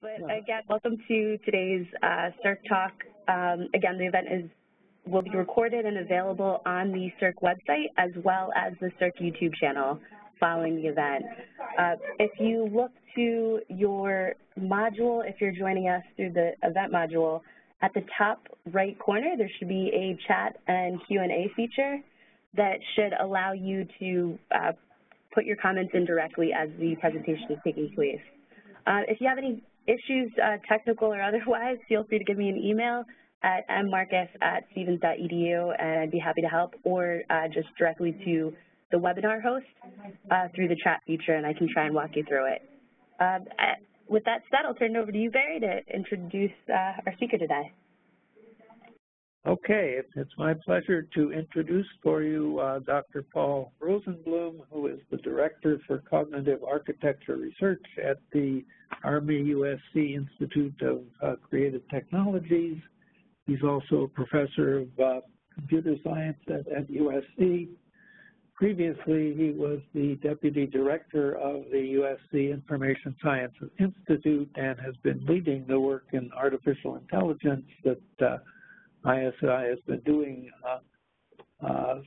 But again, welcome to today's SERC talk. Again, the event will be recorded and available on the SERC website as well as the SERC YouTube channel following the event. If you look to your module, if you're joining us through the event module, at the top right corner, there should be a chat and Q&A feature that should allow you to put your comments in directly as the presentation is taking place. If you have any issues, technical or otherwise, feel free to give me an email at mmarcus@stevens.edu, and I'd be happy to help, or just directly to the webinar host through the chat feature, and I can try and walk you through it. With that said, I'll turn it over to you, Barry, to introduce our speaker today. Okay, it's my pleasure to introduce for you Dr. Paul Rosenblum, who is the Director for Cognitive Architecture Research at the Army USC Institute of Creative Technologies. He's also a professor of computer science at USC. Previously, he was the Deputy Director of the USC Information Sciences Institute and has been leading the work in artificial intelligence that ISI has been doing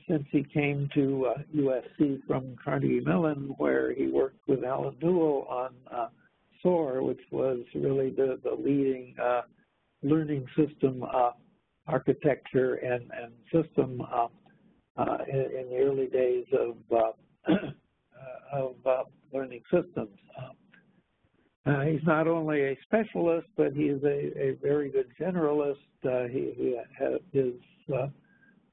since he came to USC from Carnegie Mellon, where he worked with Alan Newell on SOAR, which was really the leading learning system architecture and system in the early days of learning systems. He's not only a specialist, but he is a very good generalist. He has his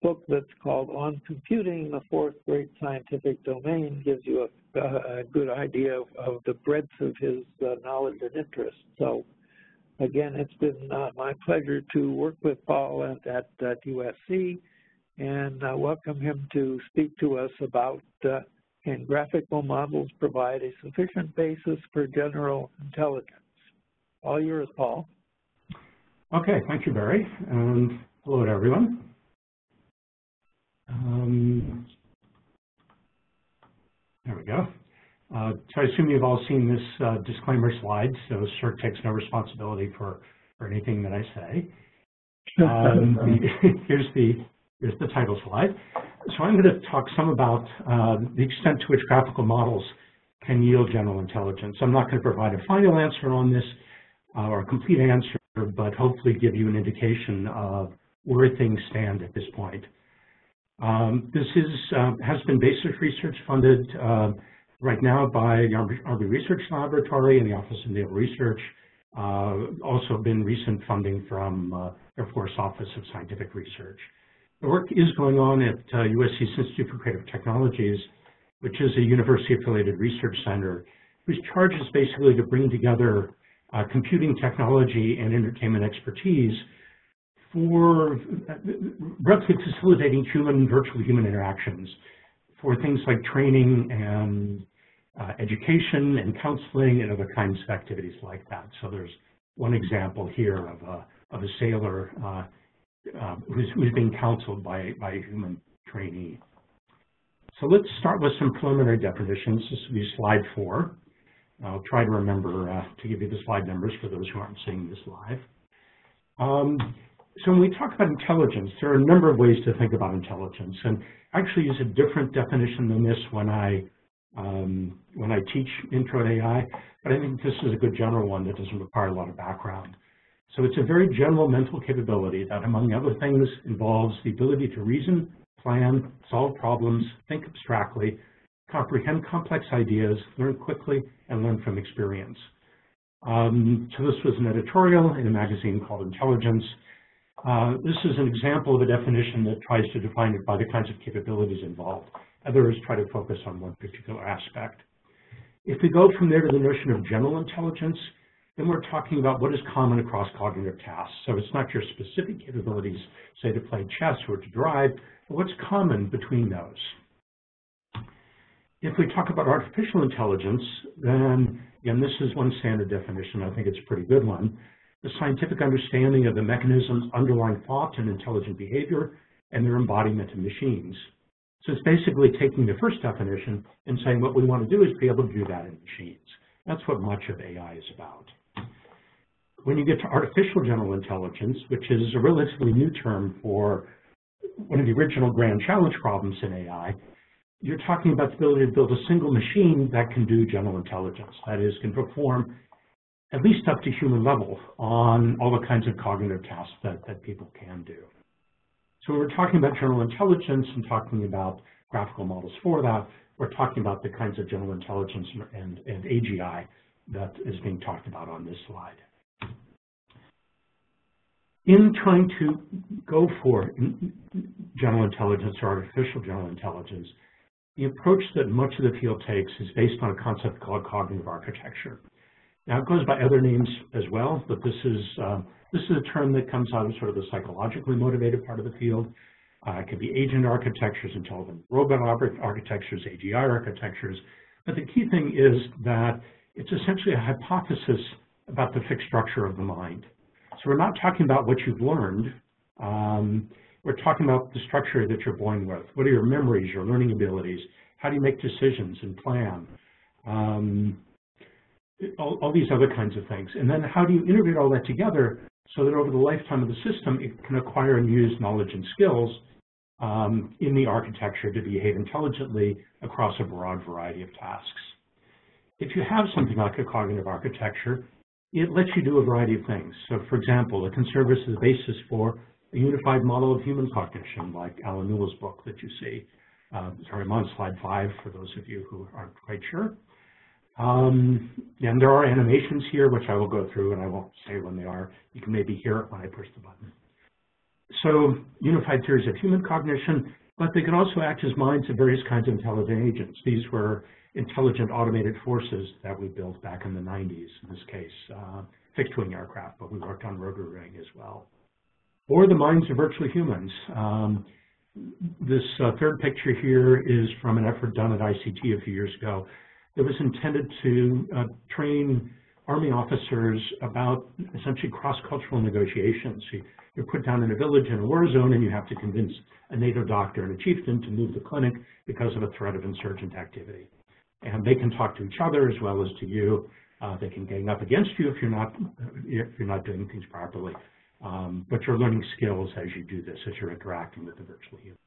book that's called On Computing, the Fourth Great Scientific Domain, gives you a good idea of the breadth of his knowledge and interest. So, again, it's been my pleasure to work with Paul at USC and welcome him to speak to us about can graphical models provide a sufficient basis for general intelligence? All yours, Paul. Okay, thank you, Barry, and hello to everyone. There we go. So I assume you've all seen this disclaimer slide, so SERC takes no responsibility for anything that I say. Here's the title slide. So I'm going to talk some about the extent to which graphical models can yield general intelligence. I'm not going to provide a final answer on this or a complete answer, but hopefully give you an indication of where things stand at this point. This has been basic research funded right now by the Army Research Laboratory and the Office of Naval Research. Also been recent funding from Air Force Office of Scientific Research. The work is going on at USC's Institute for Creative Technologies, which is a university-affiliated research center, whose charge is basically to bring together computing technology and entertainment expertise for roughly facilitating virtual human interactions for things like training and education and counseling and other kinds of activities like that. So there's one example here of a sailor who's being counseled by a human trainee. So let's start with some preliminary definitions. This will be slide 4. I'll try to remember to give you the slide numbers for those who aren't seeing this live. So when we talk about intelligence, there are a number of ways to think about intelligence, and I actually use a different definition than this when I teach Intro to AI, but I think this is a good general one that doesn't require a lot of background. So it's a very general mental capability that, among other things, involves the ability to reason, plan, solve problems, think abstractly, comprehend complex ideas, learn quickly, and learn from experience. So this was an editorial in a magazine called Intelligence. This is an example of a definition that tries to define it by the kinds of capabilities involved. Others try to focus on one particular aspect. If we go from there to the notion of general intelligence, then we're talking about what is common across cognitive tasks. So it's not your specific capabilities, say to play chess or to drive, but what's common between those. If we talk about artificial intelligence, then again, this is one standard definition. I think it's a pretty good one. The scientific understanding of the mechanisms underlying thought and intelligent behavior and their embodiment in machines. So it's basically taking the first definition and saying what we want to do is be able to do that in machines. That's what much of AI is about. When you get to artificial general intelligence, which is a relatively new term for one of the original grand challenge problems in AI, you're talking about the ability to build a single machine that can do general intelligence. That is, can perform at least up to human level on all the kinds of cognitive tasks that people can do. So when we're talking about general intelligence and talking about graphical models for that, we're talking about the kinds of general intelligence and AGI that is being talked about on this slide. In trying to go for general intelligence or artificial general intelligence, the approach that much of the field takes is based on a concept called cognitive architecture. Now, it goes by other names as well, but this is a term that comes out of sort of the psychologically motivated part of the field. It could be agent architectures, intelligent robot architectures, AGI architectures. But the key thing is that it's essentially a hypothesis about the fixed structure of the mind. So we're not talking about what you've learned. We're talking about the structure that you're born with. What are your memories, your learning abilities? How do you make decisions and plan? All these other kinds of things. And then how do you integrate all that together so that over the lifetime of the system, it can acquire and use knowledge and skills in the architecture to behave intelligently across a broad variety of tasks. If you have something like a cognitive architecture, it lets you do a variety of things. So, for example, it can serve as the basis for a unified model of human cognition, like Alan Newell's book that you see. Sorry, I'm on slide 5 for those of you who aren't quite sure. And there are animations here, which I will go through, and I won't say when they are. You can maybe hear it when I push the button. So, unified theories of human cognition, but they can also act as minds of various kinds of intelligent agents. These were intelligent automated forces that we built back in the 90s, in this case, fixed-wing aircraft, but we worked on rotary wing as well. Or the minds of virtual humans. This third picture here is from an effort done at ICT a few years ago. It was intended to train Army officers about essentially cross-cultural negotiations. You're put down in a village in a war zone and you have to convince a NATO doctor and a chieftain to move the clinic because of a threat of insurgent activity. And they can talk to each other as well as to you. They can gang up against you if you're not doing things properly. But you're learning skills as you do this, as you're interacting with the virtual humans.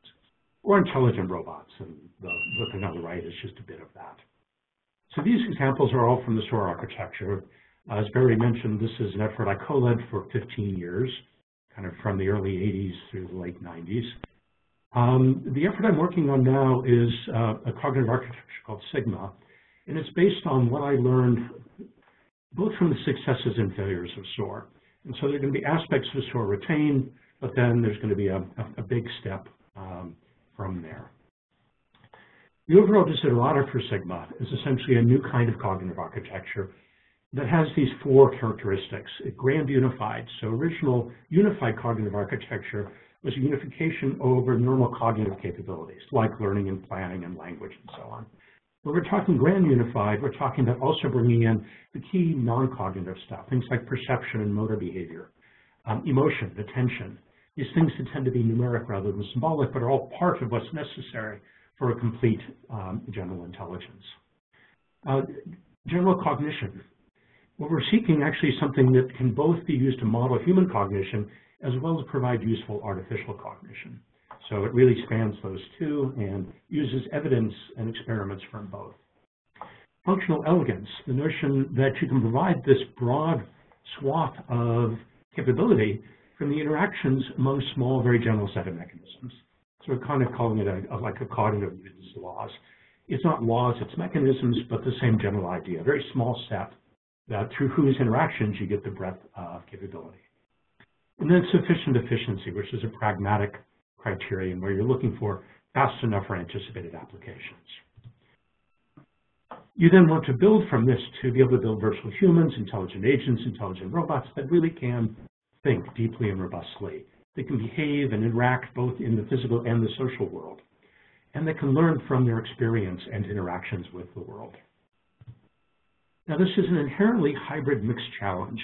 Or intelligent robots, and the thing on the right is just a bit of that. So these examples are all from the SOAR architecture. As Barry mentioned, this is an effort I co-led for 15 years, kind of from the early 80s through the late 90s. The effort I'm working on now is a cognitive architecture called Sigma, and it's based on what I learned both from the successes and failures of SOAR. And so there are going to be aspects of SOAR retained, but then there's going to be a big step from there. The overall desiderata for Sigma is essentially a new kind of cognitive architecture that has these 4 characteristics. Grand unified. So original unified cognitive architecture was a unification over normal cognitive capabilities, like learning and planning and language and so on. When we're talking grand unified, we're talking about also bringing in the key non-cognitive stuff, things like perception and motor behavior, emotion, attention. These things that tend to be numeric rather than symbolic, but are all part of what's necessary for a complete general intelligence. General cognition. What we're seeking actually is something that can both be used to model human cognition as well as provide useful artificial cognition. So it really spans those two and uses evidence and experiments from both. Functional elegance, the notion that you can provide this broad swath of capability from the interactions among small, very general set of mechanisms. So we're kind of calling it like a cognitive Newton's laws. It's not laws, it's mechanisms, but the same general idea, a very small set that through whose interactions you get the breadth of capability. And then sufficient efficiency, which is a pragmatic criterion where you're looking for fast enough for anticipated applications. You then want to build from this to be able to build virtual humans, intelligent agents, intelligent robots that really can think deeply and robustly. They can behave and interact both in the physical and the social world. And they can learn from their experience and interactions with the world. Now, this is an inherently hybrid mixed challenge.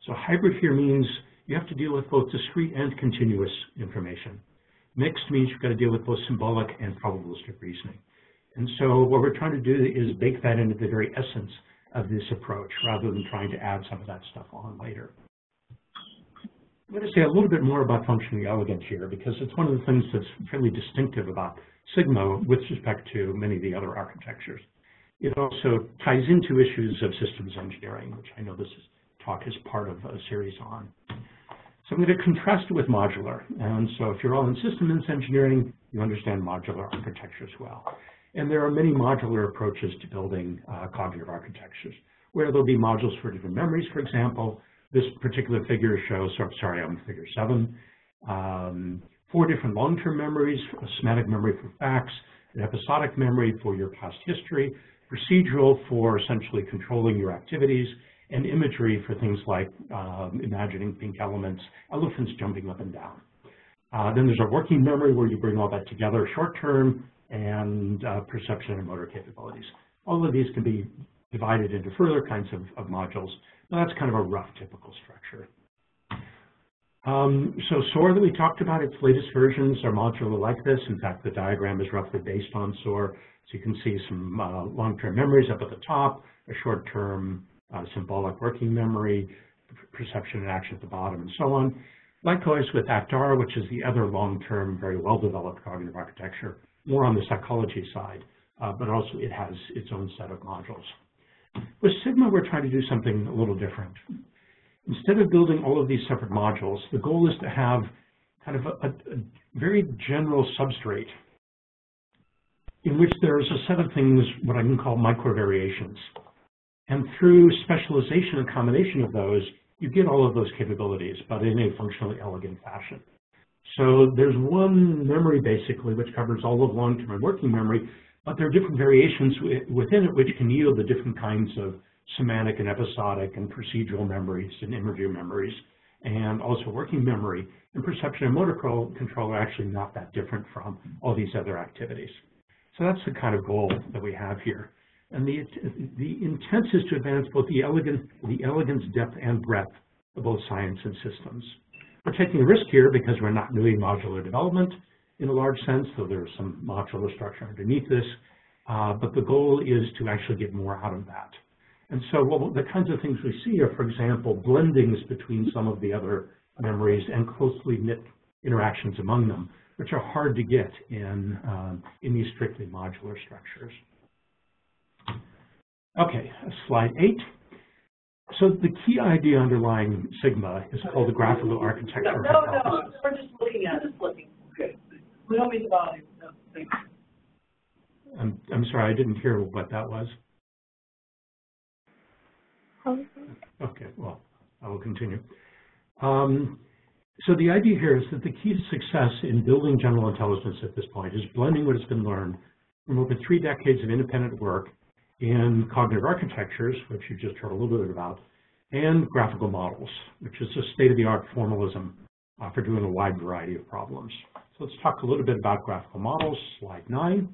So hybrid here means you have to deal with both discrete and continuous information. Mixed means you've got to deal with both symbolic and probabilistic reasoning. And so what we're trying to do is bake that into the very essence of this approach rather than trying to add some of that stuff on later. I'm going to say a little bit more about functionally elegant here because it's one of the things that's fairly distinctive about Sigma with respect to many of the other architectures. It also ties into issues of systems engineering, which I know this talk is part of a series on. So I'm going to contrast it with modular. And so if you're all in systems engineering, you understand modular architecture as well. And there are many modular approaches to building cognitive architectures, where there'll be modules for different memories, for example. This particular figure shows, sorry, I'm figure 7, 4 different long-term memories, a semantic memory for facts, an episodic memory for your past history, procedural for essentially controlling your activities, and imagery for things like imagining pink elements, elephants jumping up and down. Then there's a working memory where you bring all that together, short-term, and perception and motor capabilities. All of these can be divided into further kinds of modules. But that's kind of a rough typical structure. So SOAR that we talked about, its latest versions are modular like this. In fact, the diagram is roughly based on SOAR. So you can see some long-term memories up at the top, a short-term symbolic working memory, perception and action at the bottom, and so on. Likewise with ACT-R, which is the other long-term, very well-developed cognitive architecture, more on the psychology side, but also it has its own set of modules. With Sigma, we're trying to do something a little different. Instead of building all of these separate modules, the goal is to have kind of a very general substrate in which there's a set of things, what I can call micro-variations. And through specialization and combination of those, you get all of those capabilities, but in a functionally elegant fashion. So there's one memory, basically, which covers all of long-term and working memory, but there are different variations within it which can yield the different kinds of semantic and episodic and procedural memories and imagery memories, and also working memory. And perception and motor control are actually not that different from all these other activities. So that's the kind of goal that we have here. And the intent is to advance both the elegance, depth, and breadth of both science and systems. We're taking a risk here because we're not doing modular development in a large sense, though there's some modular structure underneath this, but the goal is to actually get more out of that. And so the kinds of things we see are, for example, blendings between some of the other memories and closely knit interactions among them, which are hard to get in these strictly modular structures. Okay, slide 8. So the key idea underlying Sigma is called the graphical architecture hypothesis. No, we're just looking at it, flipping. Okay. We don't mean the volume. No, thank you. I'm sorry, I didn't hear what that was. Okay, well, I will continue. So the idea here is that the key to success in building general intelligence at this point is blending what has been learned from over 3 decades of independent work in cognitive architectures, which you just heard a little bit about, and graphical models, which is a state-of-the-art formalism for doing a wide variety of problems. So let's talk a little bit about graphical models, slide 9.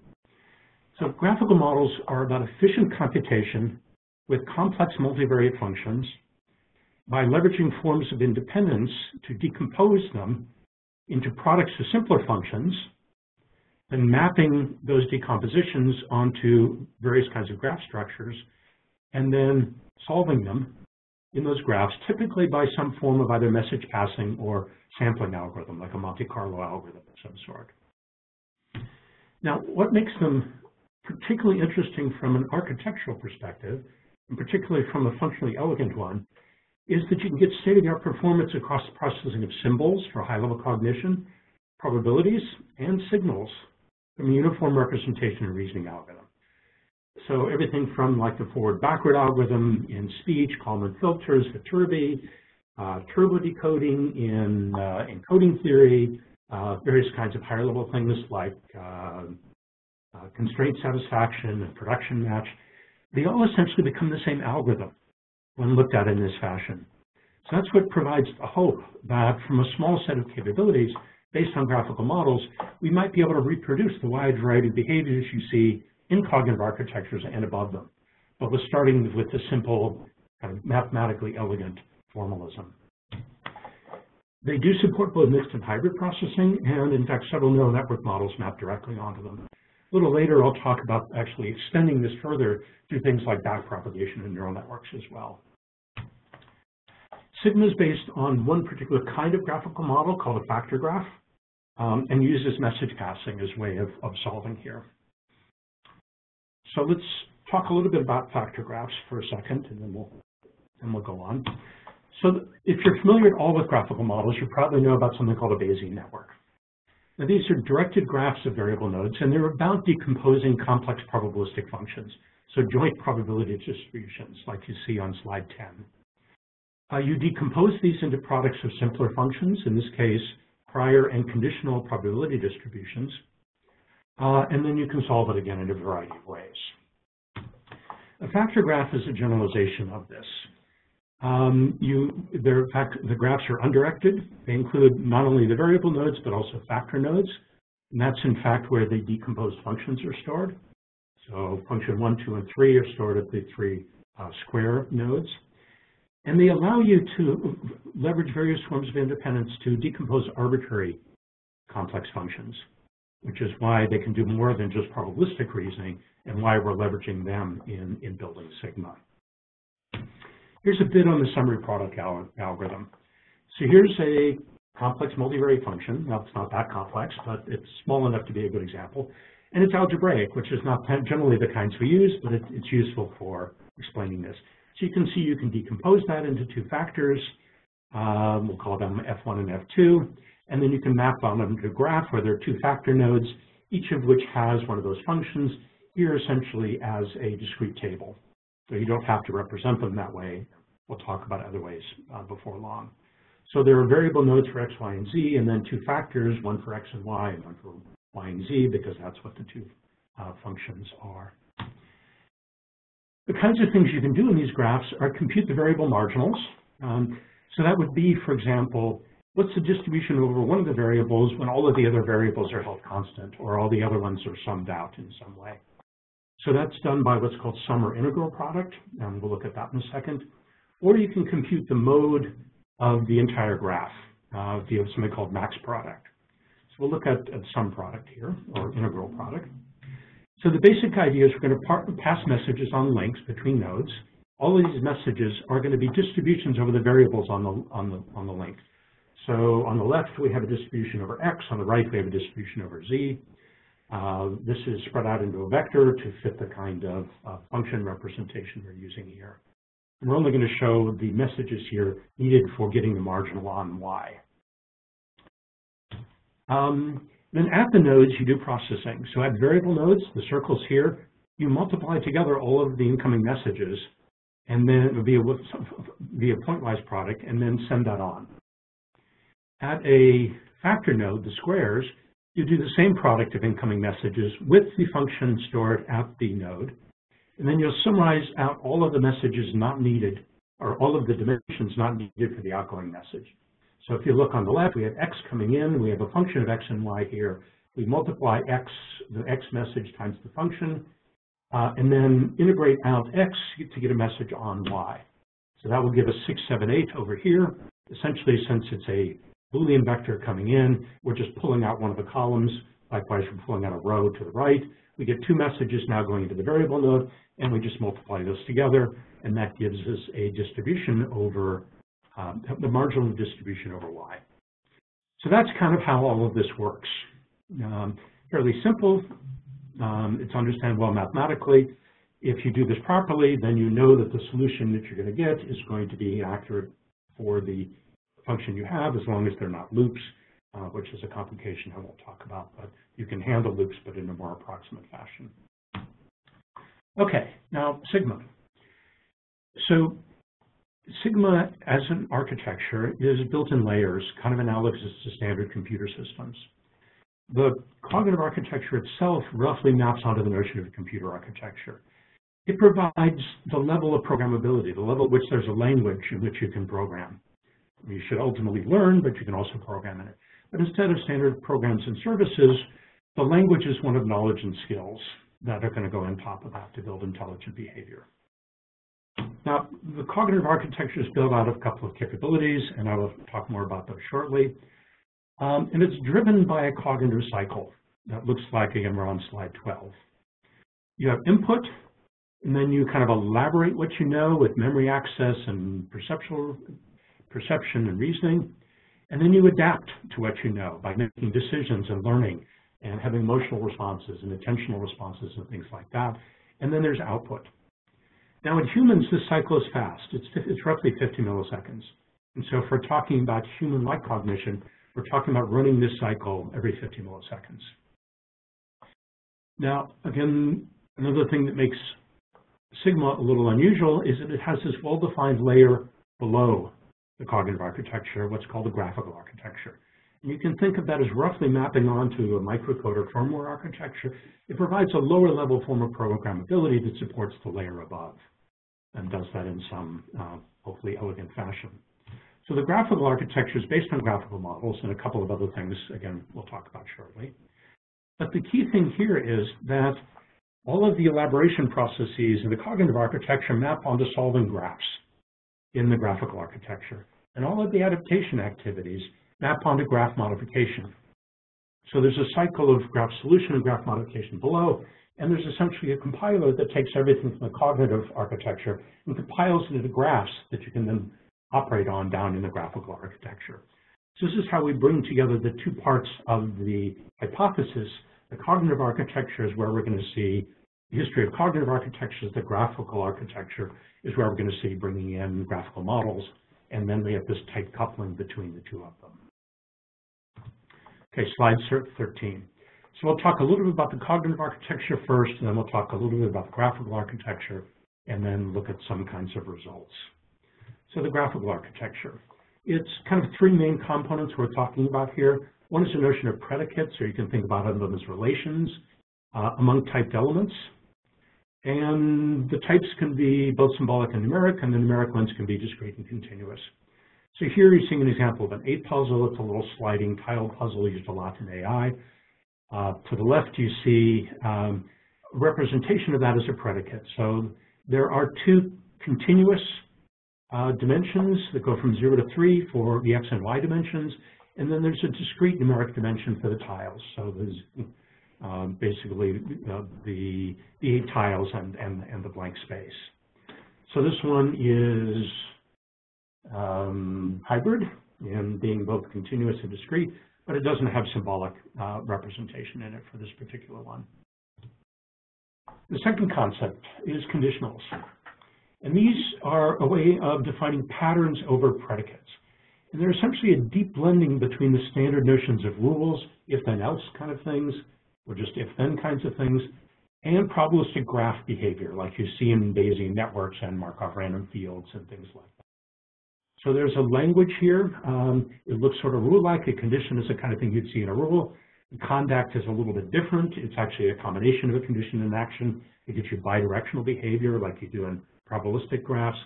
So graphical models are about efficient computation with complex multivariate functions by leveraging forms of independence to decompose them into products of simpler functions, and mapping those decompositions onto various kinds of graph structures, and then solving them in those graphs, typically by some form of either message passing or sampling algorithm, like a Monte Carlo algorithm of some sort. Now, what makes them particularly interesting from an architectural perspective, and particularly from a functionally elegant one, is that you can get state-of-the-art performance across the processing of symbols for high-level cognition, probabilities, and signals from a uniform representation and reasoning algorithm. So everything from like the forward-backward algorithm in speech, Kalman filters, Viterbi, turbo decoding in coding theory, various kinds of higher-level things like constraint satisfaction and production match. They all essentially become the same algorithm when looked at in this fashion. So that's what provides the hope that from a small set of capabilities based on graphical models, we might be able to reproduce the wide variety of behaviors you see in cognitive architectures and above them, but we're starting with the simple, kind of mathematically elegant formalism. They do support both mixed and hybrid processing, and in fact, several neural network models map directly onto them. A little later, I'll talk about actually extending this further to things like backpropagation in neural networks as well. Sigma is based on one particular kind of graphical model called a factor graph, and uses message passing as a way of solving here. So let's talk a little bit about factor graphs for a second, and then we'll go on. So if you're familiar at all with graphical models, you probably know about something called a Bayesian network. Now, these are directed graphs of variable nodes, and they're about decomposing complex probabilistic functions, so joint probability distributions, like you see on slide 10. You decompose these into products of simpler functions, in this case, prior and conditional probability distributions, and then you can solve it again in a variety of ways. A factor graph is a generalization of this. The graphs are undirected. They include not only the variable nodes, but also factor nodes. And that's, in fact, where the decomposed functions are stored. So function 1, 2, and 3 are stored at the 3 square nodes. And they allow you to leverage various forms of independence to decompose arbitrary complex functions, which is why they can do more than just probabilistic reasoning and why we're leveraging them in building Sigma. Here's a bit on the summary product algorithm. So here's a complex multivariate function. Now, it's not that complex, but it's small enough to be a good example. And it's algebraic, which is not generally the kinds we use, but it's useful for explaining this. So you can see you can decompose that into two factors. We'll call them F1 and F2. And then you can map on them to a graph where there are two factor nodes, each of which has one of those functions, here essentially as a discrete table. So you don't have to represent them that way. We'll talk about other ways before long. So there are variable nodes for X, Y, and Z, and then two factors, one for X and Y, and one for Y and Z, because that's what the two functions are. The kinds of things you can do in these graphs are compute the variable marginals. So that would be, for example, what's the distribution over one of the variables when all of the other variables are held constant, or all the other ones are summed out in some way. So that's done by what's called sum or integral product, and we'll look at that in a second. Or you can compute the mode of the entire graph via something called max product. So we'll look at sum product here, or integral product. So the basic idea is we're going to pass messages on links between nodes. All of these messages are going to be distributions over the variables on the link. So on the left, we have a distribution over X. On the right, we have a distribution over Z. This is spread out into a vector to fit the kind of function representation we're using here. And we're only going to show the messages here needed for getting the marginal on Y. Then at the nodes, you do processing. So at variable nodes, the circles here, you multiply together all of the incoming messages, and then via pointwise product, and then send that on. At a factor node, the squares, you do the same product of incoming messages with the function stored at the node, and then you'll summarize out all of the messages not needed, or all of the dimensions not needed for the outgoing message. So if you look on the left, we have X coming in, we have a function of X and Y here. We multiply X, the X message times the function, and then integrate out X to get a message on Y. So that will give us 6, 7, 8 over here. Essentially, since it's a Boolean vector coming in, we're just pulling out one of the columns. Likewise, we're pulling out a row to the right. We get two messages now going into the variable node, and we just multiply those together, and that gives us a distribution over the marginal distribution over Y. So that's kind of how all of this works. Fairly simple. It's understandable mathematically. If you do this properly, then you know that the solution that you're going to get is going to be accurate for the function you have, as long as they're not loops, which is a complication I won't talk about, but you can handle loops, but in a more approximate fashion. Okay, now Sigma. So Sigma as an architecture is built in layers, kind of analogous to standard computer systems. The cognitive architecture itself roughly maps onto the notion of computer architecture. It provides the level of programmability, the level at which there's a language in which you can program. You should ultimately learn, but you can also program in it. But instead of standard programs and services, the language is one of knowledge and skills that are going to go on top of that to build intelligent behavior. Now, the cognitive architecture is built out of a couple of capabilities, and I will talk more about those shortly. And it's driven by a cognitive cycle. that looks like, again, we're on slide 12. You have input, and then you kind of elaborate what you know with memory access and perception and reasoning, and then you adapt to what you know by making decisions and learning and having emotional responses and attentional responses and things like that. And then there's output. Now in humans, this cycle is fast. It's roughly 50 milliseconds. And so if we're talking about human-like cognition, we're talking about running this cycle every 50 milliseconds. Now, again, another thing that makes Sigma a little unusual is that it has this well-defined layer below the cognitive architecture, what's called the graphical architecture. And you can think of that as roughly mapping onto a microcode or firmware architecture. It provides a lower level form of programmability that supports the layer above and does that in some hopefully elegant fashion. So the graphical architecture is based on graphical models and a couple of other things, again, we'll talk about shortly. But the key thing here is that all of the elaboration processes in the cognitive architecture map onto solving graphs in the graphical architecture. And all of the adaptation activities map onto graph modification. So there's a cycle of graph solution and graph modification below, and there's essentially a compiler that takes everything from the cognitive architecture and compiles it into graphs that you can then operate on down in the graphical architecture. So this is how we bring together the two parts of the hypothesis. The cognitive architecture is where we're going to see the history of cognitive architectures. The graphical architecture is where we're going to see bringing in graphical models, and then we have this tight coupling between the two of them. Okay, slide 13. So we'll talk a little bit about the cognitive architecture first, and then we'll talk a little bit about the graphical architecture, and then look at some kinds of results. So the graphical architecture. It's kind of three main components we're talking about here. One is the notion of predicates, or you can think about them as relations among typed elements. And the types can be both symbolic and numeric, and the numeric ones can be discrete and continuous. So here you're seeing an example of an 8 puzzle. It's a little sliding tile puzzle used a lot in AI. To the left, you see a representation of that as a predicate. So there are two continuous dimensions that go from 0 to 3 for the x and y dimensions, and then there's a discrete numeric dimension for the tiles. So there's basically the 8 tiles and the blank space. So this one is hybrid in being both continuous and discrete, but it doesn't have symbolic representation in it for this particular one. The second concept is conditionals. And these are a way of defining patterns over predicates. And they're essentially a deep blending between the standard notions of rules, if-then-else kind of things, or just if-then kinds of things, and probabilistic graph behavior, like you see in Bayesian networks and Markov random fields and things like that. So there's a language here. It looks sort of rule-like. A condition is the kind of thing you'd see in a rule. The conduct is a little bit different. It's actually a combination of a condition and action. It gives you bidirectional behavior like you do in probabilistic graphs.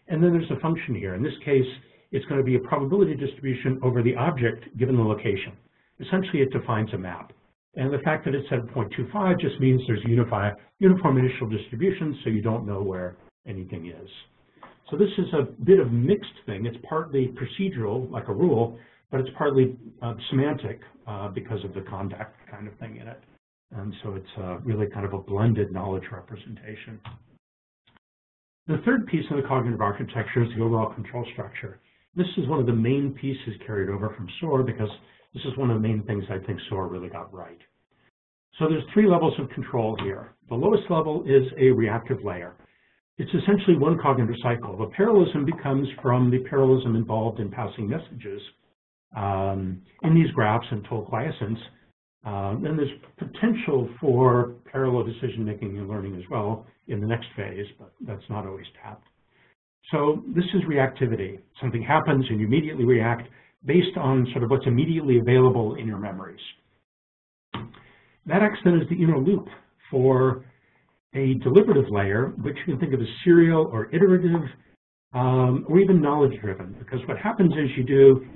And then there's a function here. In this case, it's going to be a probability distribution over the object given the location. Essentially, it defines a map. And the fact that it's at 0.25 just means there's uniform initial distribution, so you don't know where anything is. So this is a bit of mixed thing. It's partly procedural, like a rule, but it's partly semantic because of the conduct kind of thing in it. And so it's really kind of a blended knowledge representation. The third piece of the cognitive architecture is the overall control structure. This is one of the main pieces carried over from SOAR because this is one of the main things I think SOAR really got right. So there's 3 levels of control here. The lowest level is a reactive layer. It's essentially one cognitive cycle. The parallelism becomes from the parallelism involved in passing messages in these graphs and total quiescence. Then there's potential for parallel decision-making and learning as well in the next phase, but that's not always tapped. So this is reactivity. Something happens and you immediately react based on sort of what's immediately available in your memories. That acts then as the inner loop for a deliberative layer, which you can think of as serial or iterative or even knowledge-driven, because what happens is you do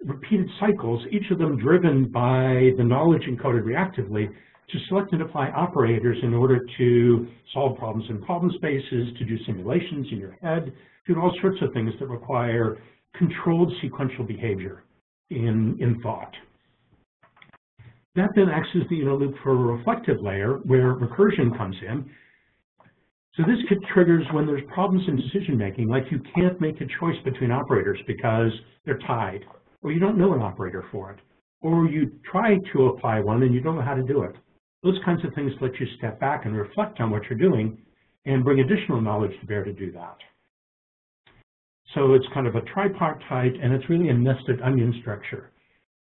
repeated cycles, each of them driven by the knowledge encoded reactively to select and apply operators in order to solve problems in problem spaces, to do simulations in your head, do all sorts of things that require controlled sequential behavior in thought. That then acts as the inner loop for a reflective layer where recursion comes in. So this triggers when there's problems in decision making, like you can't make a choice between operators because they're tied, or you don't know an operator for it, or you try to apply one and you don't know how to do it. Those kinds of things let you step back and reflect on what you're doing and bring additional knowledge to bear to do that. So it's kind of a tripartite, and it's really a nested onion structure.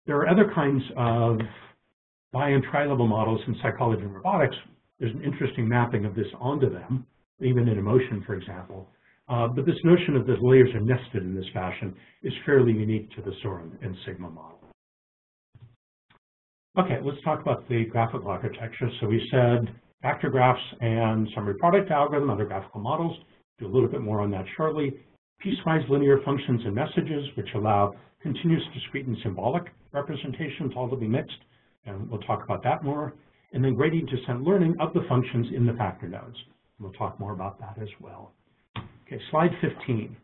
There are other kinds of bi- and tri-level models in psychology and robotics. There's an interesting mapping of this onto them, even in emotion, for example. But this notion of the layers are nested in this fashion is fairly unique to the SOAR and Sigma model. Okay, let's talk about the graphical architecture. So we said factor graphs and summary product algorithm, other graphical models. Do a little bit more on that shortly. Piecewise linear functions and messages, which allow continuous, discrete, and symbolic representations all to be mixed. And we'll talk about that more. And then gradient descent learning of the functions in the factor nodes. We'll talk more about that as well. Okay, slide 15.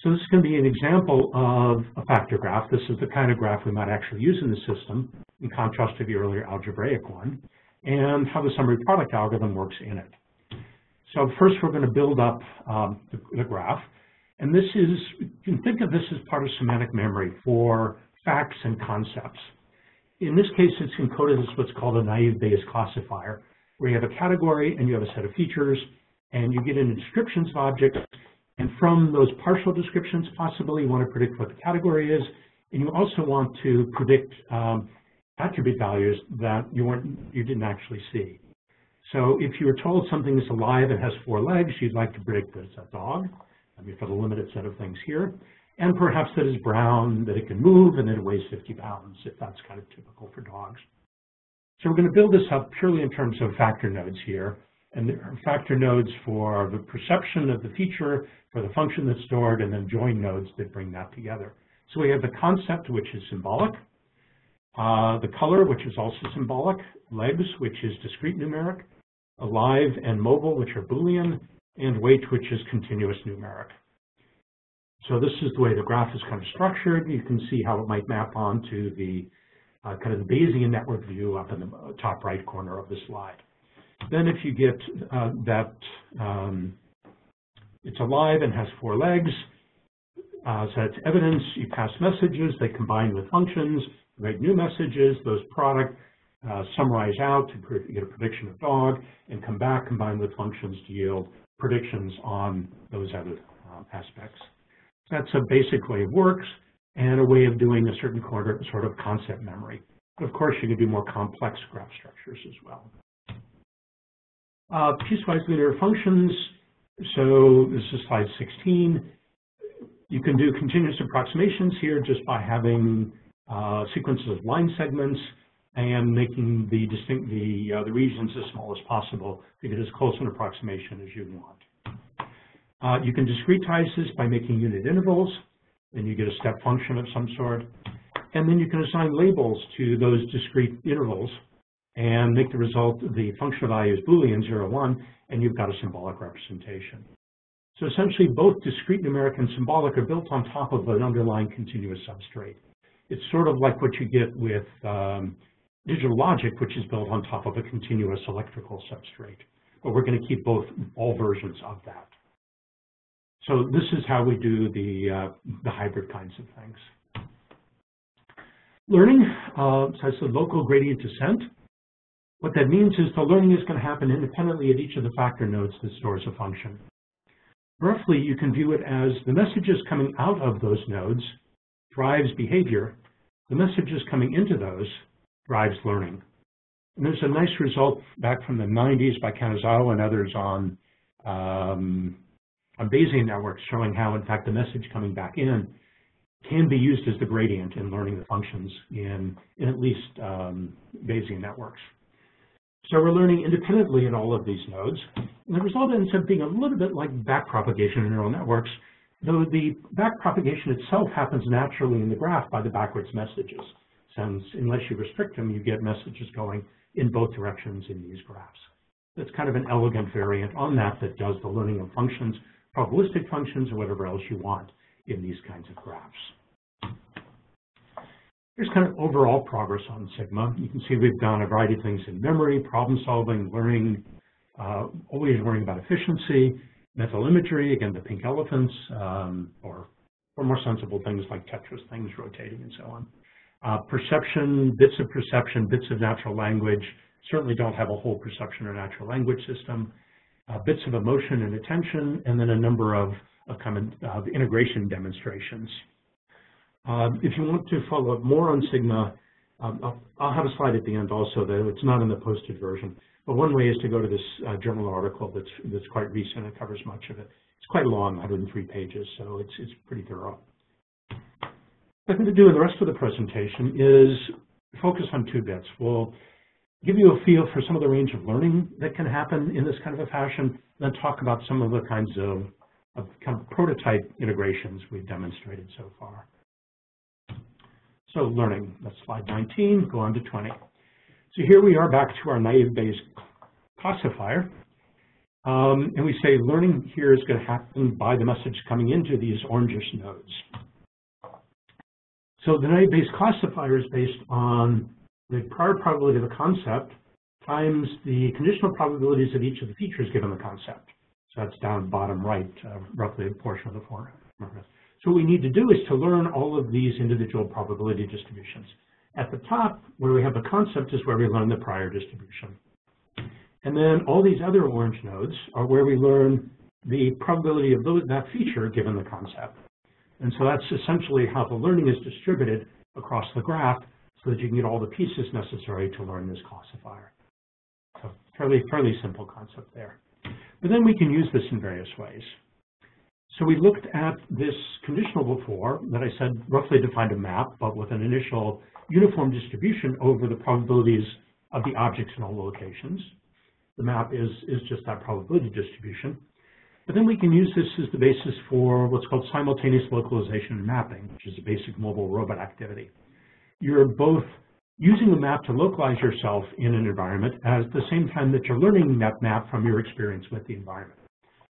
So this is going to be an example of a factor graph. This is the kind of graph we might actually use in the system, in contrast to the earlier algebraic one, and how the summary product algorithm works in it. So first we're going to build up the graph. And this is, you can think of this as part of semantic memory for facts and concepts. In this case, it's encoded as what's called a naive Bayes classifier, where you have a category and you have a set of features, and you get into descriptions of objects. And from those partial descriptions, possibly you want to predict what the category is, and you also want to predict attribute values that you didn't actually see. So if you were told something is alive and has 4 legs, you'd like to predict that it's a dog. I mean, for the limited set of things here, and perhaps that it's brown, that it can move, and that it weighs 50 pounds, if that's kind of typical for dogs. So we're going to build this up purely in terms of factor nodes here, and there are factor nodes for the perception of the feature, for the function that's stored, and then join nodes that bring that together. So we have the concept, which is symbolic, the color, which is also symbolic, legs, which is discrete numeric, alive and mobile, which are Boolean, and weight, which is continuous numeric. So this is the way the graph is kind of structured. You can see how it might map onto the kind of the Bayesian network view up in the top right corner of the slide. Then if you get that it's alive and has 4 legs, so it's evidence, you pass messages, they combine with functions, write new messages, those product summarize out to get a prediction of dog, and come back, combine with functions to yield predictions on those other aspects. That's a basic way it works and a way of doing a certain sort of concept memory. But of course, you can do more complex graph structures as well. Piecewise linear functions. So this is slide 16. You can do continuous approximations here just by having sequences of line segments and making the regions as small as possible to get as close an approximation as you want. You can discretize this by making unit intervals, and you get a step function of some sort. And then you can assign labels to those discrete intervals and make the result, the functional value is Boolean 0, 1, and you've got a symbolic representation. So essentially, both discrete numeric and symbolic are built on top of an underlying continuous substrate. It's sort of like what you get with digital logic, which is built on top of a continuous electrical substrate. But we're going to keep all versions of that. So this is how we do the hybrid kinds of things. Learning, so it's the local gradient descent. What that means is the learning is going to happen independently at each of the factor nodes that stores a function. Roughly, you can view it as the messages coming out of those nodes drives behavior. The messages coming into those drives learning. And there's a nice result back from the 90s by Kanazawa and others on Bayesian networks showing how, in fact, the message coming back in can be used as the gradient in learning the functions in at least Bayesian networks. So we're learning independently in all of these nodes. And the result ends up being a little bit like backpropagation in neural networks, though the backpropagation itself happens naturally in the graph by the backwards messages. Since unless you restrict them, you get messages going in both directions in these graphs. That's kind of an elegant variant on that does the learning of functions, probabilistic functions, or whatever else you want in these kinds of graphs. Here's kind of overall progress on Sigma. You can see we've done a variety of things in memory, problem solving, learning, always worrying about efficiency, mental imagery, again, the pink elephants, or more sensible things like Tetris things rotating and so on. Perception, bits of natural language, certainly don't have a whole perception or natural language system, bits of emotion and attention, and then a number of integration demonstrations. If you want to follow up more on Sigma, I'll have a slide at the end also, though it's not in the posted version. But one way is to go to this journal article that's quite recent. It covers much of it. It's quite long, 103 pages, so it's pretty thorough. What I'm going to do in the rest of the presentation is focus on two bits. We'll give you a feel for some of the range of learning that can happen in this kind of a fashion, then talk about some of the kinds of kind of prototype integrations we've demonstrated so far. So learning, that's slide 19, go on to 20. So here we are back to our naive Bayes classifier. And we say learning here is going to happen by the message coming into these orangish nodes. So the naive Bayes classifier is based on the prior probability of a concept times the conditional probabilities of each of the features given the concept. So that's down bottom right, roughly a portion of the formula. So what we need to do is to learn all of these individual probability distributions. At the top, where we have the concept, is where we learn the prior distribution. And then all these other orange nodes are where we learn the probability of that feature given the concept. And so that's essentially how the learning is distributed across the graph so that you can get all the pieces necessary to learn this classifier. So fairly simple concept there. But then we can use this in various ways. So we looked at this conditional before that I said roughly defined a map, but with an initial uniform distribution over the probabilities of the objects in all locations. The map is just that probability distribution. But then we can use this as the basis for what's called simultaneous localization and mapping, which is a basic mobile robot activity. You're both using the map to localize yourself in an environment at the same time that you're learning that map from your experience with the environment.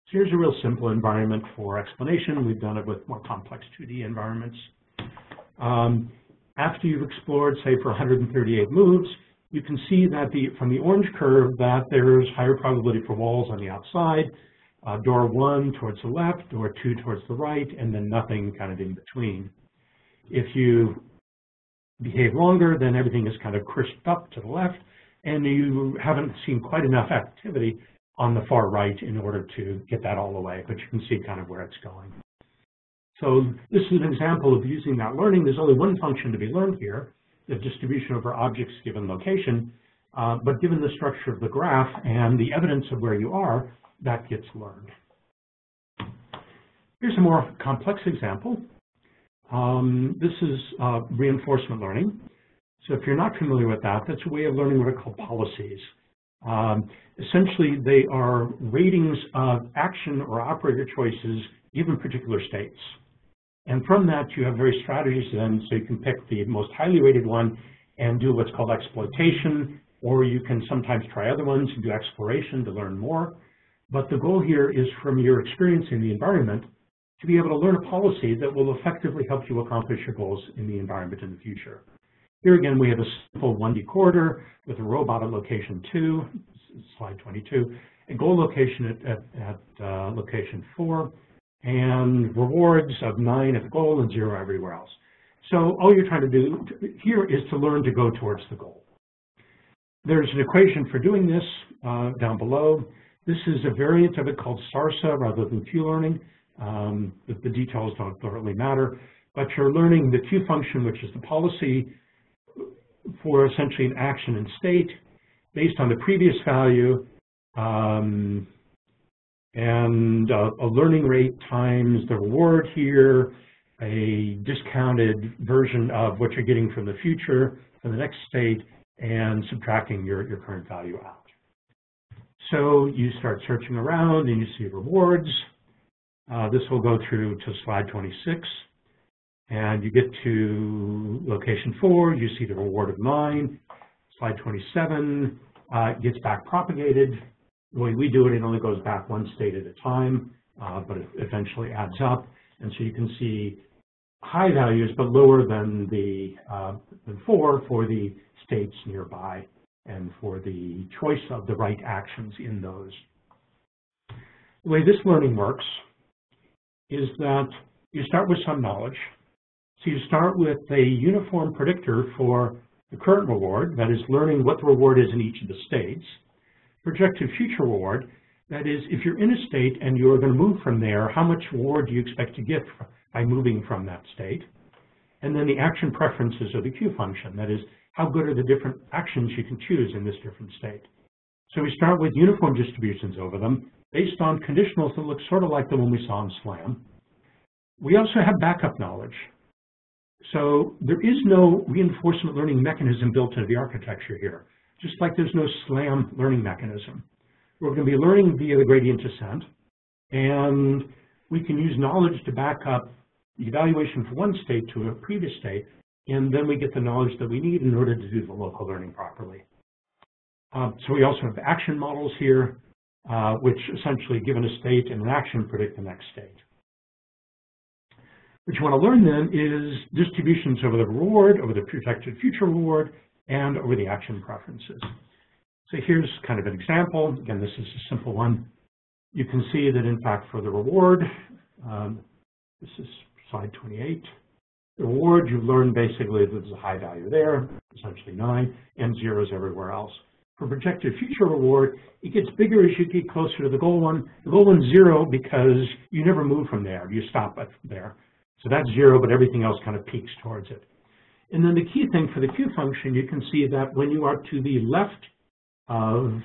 So here's a real simple environment for explanation. We've done it with more complex 2D environments. After you've explored, say, for 138 moves, you can see that from the orange curve that there's higher probability for walls on the outside, door 1 towards the left, door 2 towards the right, and then nothing kind of in between. If you behave longer, then everything is kind of crisped up to the left, and you haven't seen quite enough activity on the far right in order to get that all away, but you can see kind of where it's going. So this is an example of using that learning. There's only one function to be learned here, the distribution over objects given location, but given the structure of the graph and the evidence of where you are, that gets learned. Here's a more complex example. This is reinforcement learning. So if you're not familiar with that, that's a way of learning what are called policies. Essentially, they are ratings of action or operator choices given particular states. And from that, you have various strategies then, so you can pick the most highly rated one and do what's called exploitation, or you can sometimes try other ones and do exploration to learn more. But the goal here is from your experience in the environment to be able to learn a policy that will effectively help you accomplish your goals in the environment in the future. Here again, we have a simple 1D corridor with a robot at location 2, slide 22, a goal location at location 4, and rewards of 9 at the goal and 0 everywhere else. So all you're trying to do here is to learn to go towards the goal. There's an equation for doing this down below. This is a variant of it called SARSA rather than Q learning. The details don't really matter, but you're learning the Q function, which is the policy for essentially an action and state based on the previous value and a learning rate times the reward here, a discounted version of what you're getting from the future for the next state, and subtracting your current value out. So you start searching around and you see rewards. This will go through to slide 26. And you get to location 4, you see the reward of 9. Slide 27 gets back propagated. The way we do it, it only goes back one state at a time, but it eventually adds up. And so you can see high values, but lower than the than 4 for the states nearby and for the choice of the right actions in those. The way this learning works is that you start with some knowledge. So you start with a uniform predictor for the current reward, that is learning what the reward is in each of the states. Projected future reward, that is if you're in a state and you're going to move from there, how much reward do you expect to get by moving from that state? And then the action preferences of the Q function, that is how good are the different actions you can choose in this different state. So we start with uniform distributions over them based on conditionals that look sort of like the one we saw in SLAM. We also have backup knowledge. So there is no reinforcement learning mechanism built into the architecture here, just like there's no SLAM learning mechanism. We're going to be learning via the gradient descent, and we can use knowledge to back up the evaluation from one state to a previous state, and then we get the knowledge that we need in order to do the local learning properly. So we also have action models here, which essentially, given a state and an action, predict the next state. What you want to learn then is distributions over the reward, over the projected future reward, and over the action preferences. So here's kind of an example. Again, this is a simple one. You can see that, in fact, for the reward, this is slide 28. The reward, you've learned basically that there's a high value there, essentially 9, and zeros everywhere else. For projected future reward, it gets bigger as you get closer to the goal one. The goal one's 0 because you never move from there. You stop at there. So that's 0, but everything else kind of peaks towards it. And then the key thing for the Q function, you can see that when you are to the left of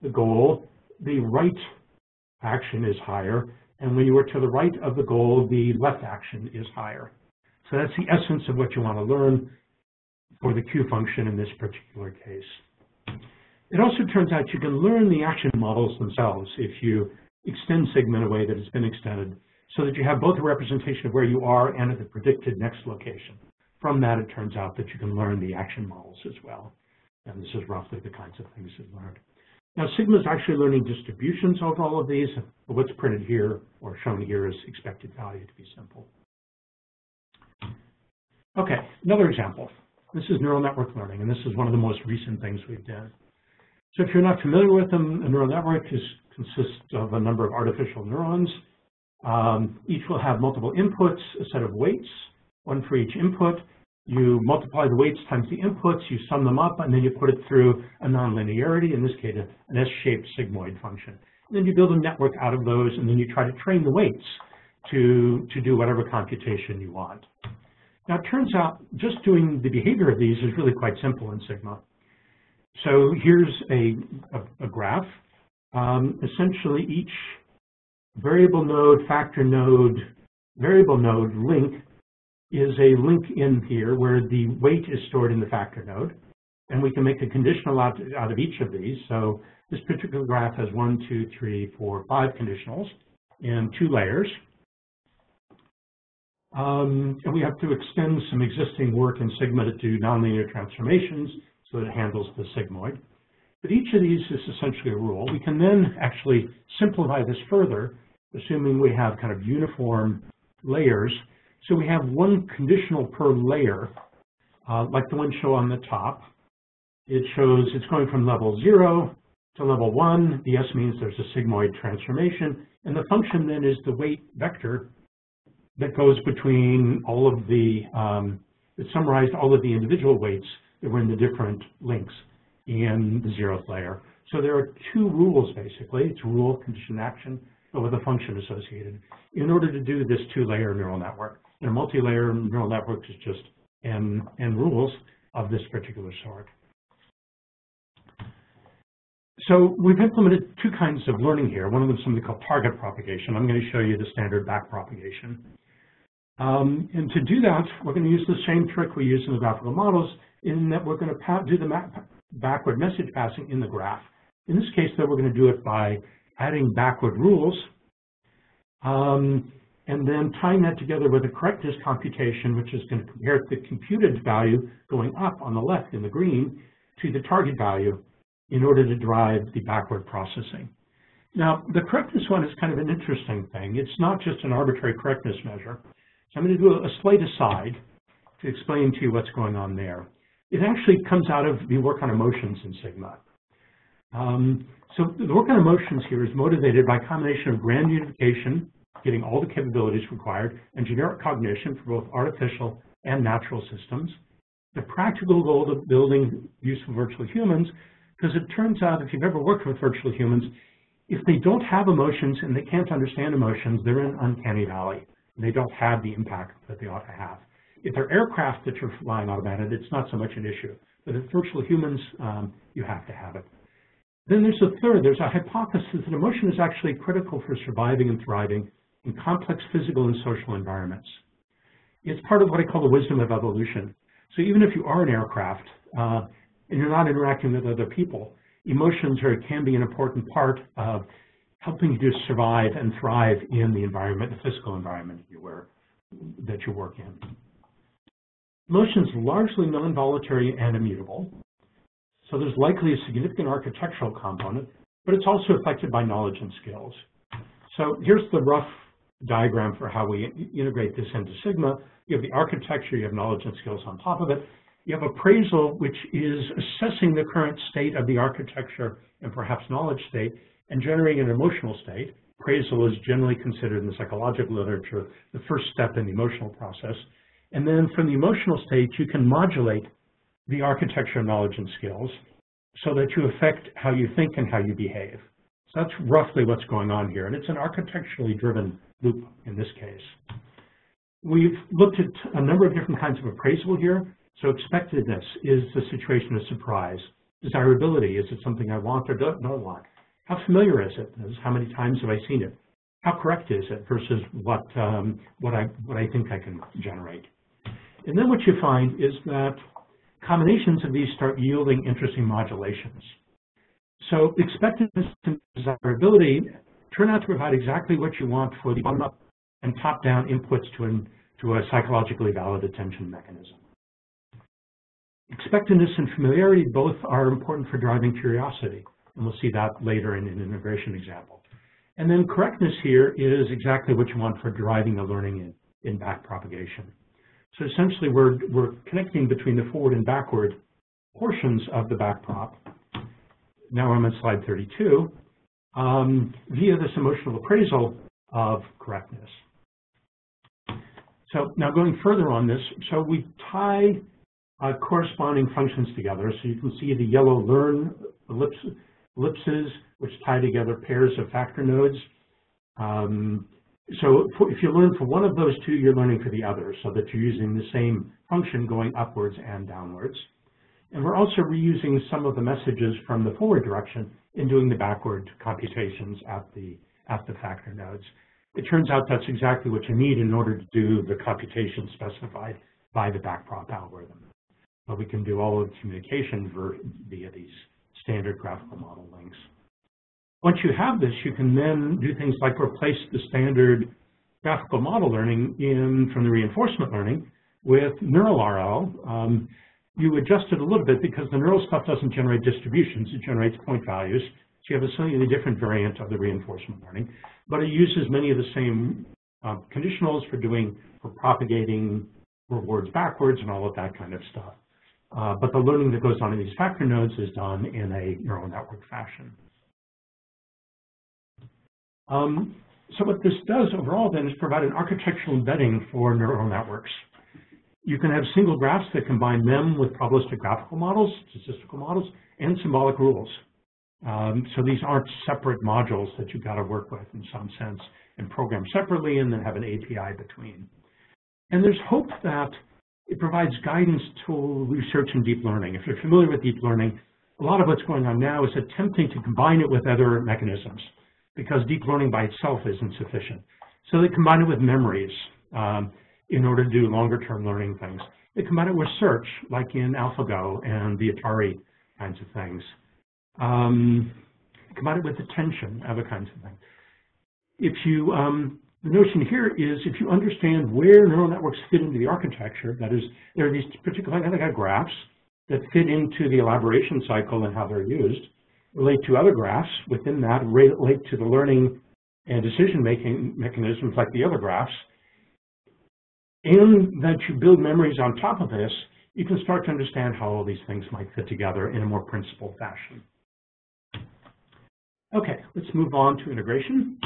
the goal, the right action is higher. And when you are to the right of the goal, the left action is higher. So that's the essence of what you want to learn for the Q function in this particular case. It also turns out you can learn the action models themselves if you extend sigma in a way that has been extended, so that you have both a representation of where you are and at the predicted next location. From that, it turns out that you can learn the action models as well. And this is roughly the kinds of things you've learned. Now, sigma is actually learning distributions over all of these. But what's printed here or shown here is expected value to be simple. Okay, another example. This is neural network learning, and this is one of the most recent things we've done. So if you're not familiar with them, a neural network consists of a number of artificial neurons. Each will have multiple inputs, a set of weights, one for each input. You multiply the weights times the inputs, you sum them up, and then you put it through a nonlinearity, in this case, an S-shaped sigmoid function. And then you build a network out of those, and then you try to train the weights to do whatever computation you want. Now, it turns out just doing the behavior of these is really quite simple in Sigma. So here's a graph. Essentially, each variable node, factor node, variable node link is a link in here where the weight is stored in the factor node. And we can make a conditional out of each of these. So this particular graph has 1, 2, 3, 4, 5 conditionals in 2 layers. And we have to extend some existing work in Sigma to do nonlinear transformations so that it handles the sigmoid. But each of these is essentially a rule. We can then actually simplify this further, assuming we have kind of uniform layers. So we have one conditional per layer, like the one shown on the top. It shows it's going from level 0 to level 1. The S means there's a sigmoid transformation. And the function then is the weight vector that goes between all of the, it summarized all of the individual weights that were in the different links in the 0th layer. So there are 2 rules, basically. It's rule, condition, action, but with a function associated in order to do this 2-layer neural network. And a multi-layer neural network is just n rules of this particular sort. So we've implemented 2 kinds of learning here. One of them is something called target propagation. I'm going to show you the standard back propagation. And to do that, we're going to use the same trick we use in the graphical models, in that we're going to do the backward message passing in the graph. In this case, though, we're going to do it by adding backward rules, and then tying that together with a correctness computation, which is going to compare the computed value going up on the left in the green to the target value in order to drive the backward processing. Now, the correctness one is kind of an interesting thing. It's not just an arbitrary correctness measure. So I'm going to do a slight aside to explain to you what's going on there. It actually comes out of the work on emotions in Sigma. So the work on emotions here is motivated by a combination of grand unification, getting all the capabilities required, and generic cognition for both artificial and natural systems. The practical goal of building useful virtual humans, because it turns out if you've ever worked with virtual humans, if they don't have emotions and they can't understand emotions, they're in uncanny valley. They don't have the impact that they ought to have. If they're aircraft that you're flying automated, it's not so much an issue. But if virtual humans, you have to have it. Then there's a third. There's a hypothesis that emotion is actually critical for surviving and thriving in complex physical and social environments. It's part of what I call the wisdom of evolution. So even if you are an aircraft and you're not interacting with other people, emotions can be an important part of helping you to survive and thrive in the environment, the physical environment that you work in. Emotions are largely non-voluntary and immutable. So there's likely a significant architectural component, but it's also affected by knowledge and skills. So here's the rough diagram for how we integrate this into Sigma. You have the architecture, you have knowledge and skills on top of it. You have appraisal, which is assessing the current state of the architecture and perhaps knowledge state and generating an emotional state. Appraisal is generally considered in the psychological literature the first step in the emotional process. And then from the emotional state, you can modulate the architecture, knowledge, and skills so that you affect how you think and how you behave. So that's roughly what's going on here. And it's an architecturally driven loop in this case. We've looked at a number of different kinds of appraisal here. So expectedness is the situation of surprise. Desirability, is it something I want or don't want? How familiar is it? How many times have I seen it? How correct is it versus what I think I can generate? And then what you find is that combinations of these start yielding interesting modulations. So expectedness and desirability turn out to provide exactly what you want for the bottom-up and top-down inputs to a psychologically valid attention mechanism. Expectedness and familiarity both are important for driving curiosity, and we'll see that later in an integration example. And then correctness here is exactly what you want for driving the learning in back propagation. So essentially, we're connecting between the forward and backward portions of the back prop. Now I'm on slide 32, via this emotional appraisal of correctness. So now going further on this, so we tie corresponding functions together. So you can see the yellow learn ellipses, which tie together pairs of factor nodes. So if you learn for one of those two, you're learning for the other, so that you're using the same function going upwards and downwards. And we're also reusing some of the messages from the forward direction in doing the backward computations at the factor nodes. It turns out that's exactly what you need in order to do the computation specified by the backprop algorithm. But we can do all of the communication via these standard graphical model links. Once you have this, you can then do things like replace the standard graphical model learning from the reinforcement learning with neural RL. You adjust it a little bit because the neural stuff doesn't generate distributions, it generates point values. So you have a slightly different variant of the reinforcement learning, but it uses many of the same conditionals for propagating rewards backwards and all of that kind of stuff. But the learning that goes on in these factor nodes is done in a neural network fashion. So what this does overall then is provide an architectural embedding for neural networks. You can have single graphs that combine them with probabilistic graphical models, statistical models, and symbolic rules. So these aren't separate modules that you've got to work with in some sense and program separately and then have an API between. And there's hope that it provides guidance to research in deep learning. If you're familiar with deep learning, a lot of what's going on now is attempting to combine it with other mechanisms because deep learning by itself isn't sufficient. So they combine it with memories in order to do longer-term learning things. They combine it with search, like in AlphaGo and the Atari kinds of things. Combine it with attention, other kinds of things. If you, the notion here is if you understand where neural networks fit into the architecture, that is, there are these particular kind of graphs that fit into the elaboration cycle and how they're used, relate to other graphs within that, relate to the learning and decision-making mechanisms like the other graphs. and that you build memories on top of this, you can start to understand how all these things might fit together in a more principled fashion. Okay, let's move on to integration.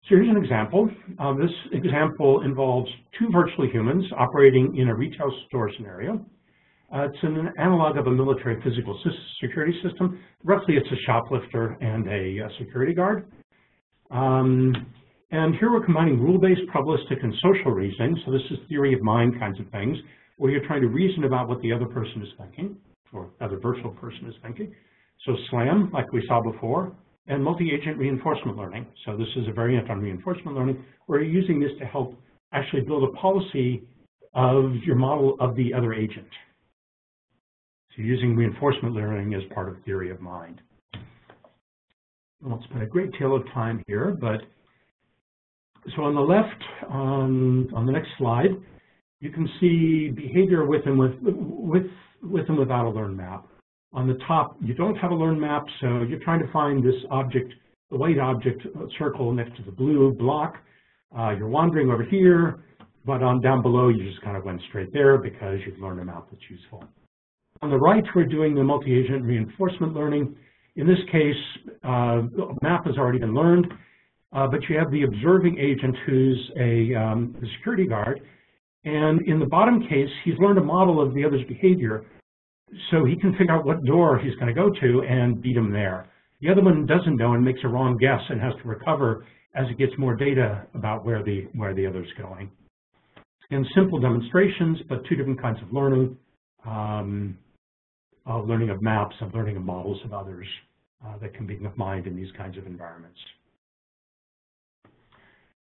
So here's an example. This example involves two virtual humans operating in a retail store scenario. It's an analog of a military physical security system. Roughly, it's a shoplifter and a security guard. And here we're combining rule-based, probabilistic, and social reasoning. So this is theory of mind kinds of things, where you're trying to reason about what the other person is thinking, or other virtual person is thinking. So SLAM, like we saw before, and multi-agent reinforcement learning. So this is a variant on reinforcement learning, where you're using this to help actually build a policy of your model of the other agent. So using reinforcement learning as part of theory of mind. I won't spend a great deal of time here, but so on the left, on the next slide, you can see behavior with and without a learned map. On the top, you don't have a learned map, so you're trying to find this object, the white object circle next to the blue block. You're wandering over here, but on down below, you just kind of went straight there because you've learned a map that's useful. On the right, we're doing the multi-agent reinforcement learning. In this case, the map has already been learned, but you have the observing agent who's a security guard. And in the bottom case, he's learned a model of the other's behavior, so he can figure out what door he's going to go to and beat him there. The other one doesn't know and makes a wrong guess and has to recover as it gets more data about where the other's going. Again, simple demonstrations, but two different kinds of learning. Learning of maps and learning of models of others that can be mined in these kinds of environments.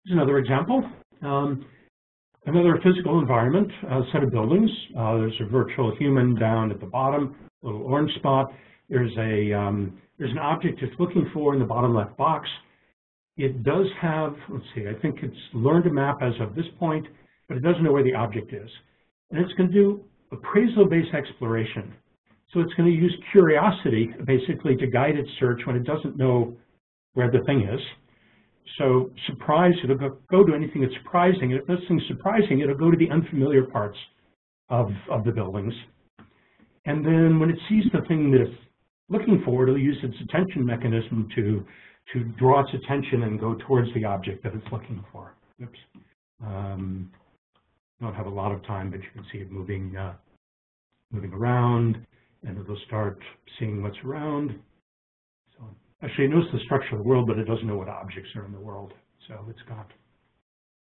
Here's another example. Another physical environment, a set of buildings. There's a virtual human down at the bottom, a little orange spot. There's an object it's looking for in the bottom left box. It does have, let's see, I think it's learned a map as of this point, but it doesn't know where the object is. And it's going to do appraisal-based exploration. So it's going to use curiosity, basically, to guide its search when it doesn't know where the thing is. So surprise, it'll go to anything that's surprising. And if this thing's surprising, it'll go to the unfamiliar parts of the buildings. And then when it sees the thing that it's looking for, it'll use its attention mechanism to draw its attention and go towards the object that it's looking for. Oops. Don't have a lot of time, but you can see it moving around, and it'll start seeing what's around. So actually, it knows the structure of the world, but it doesn't know what objects are in the world. So it's got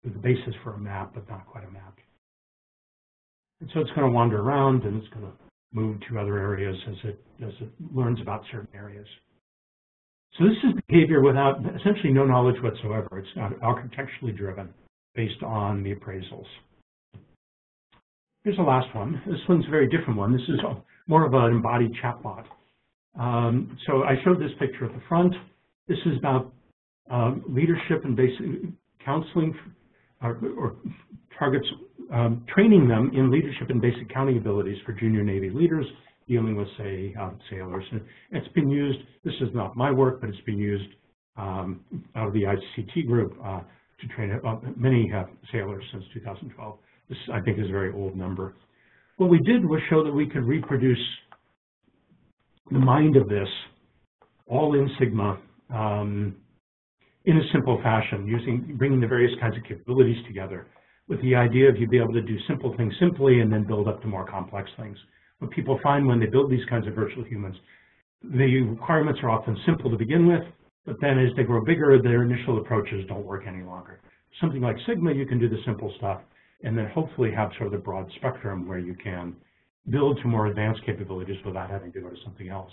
the basis for a map, but not quite a map. And so it's going to wander around, and it's going to move to other areas as it learns about certain areas. So this is behavior without essentially no knowledge whatsoever. It's not architecturally driven, based on the appraisals. Here's the last one. This one's a very different one. This is more of an embodied chatbot. So I showed this picture at the front. This is about leadership and basic counseling, or targets training them in leadership and basic counting abilities for junior Navy leaders dealing with, say, sailors. And it's been used, this is not my work, but it's been used out of the ICT group to train many sailors since 2012. This, I think, is a very old number. What we did was show that we could reproduce the mind of this all in Sigma in a simple fashion, bringing the various kinds of capabilities together with the idea of you'd be able to do simple things simply and then build up to more complex things. What people find when they build these kinds of virtual humans, the requirements are often simple to begin with, but then as they grow bigger, their initial approaches don't work any longer. Something like Sigma, you can do the simple stuff and then hopefully have sort of the broad spectrum where you can build to more advanced capabilities without having to go to something else.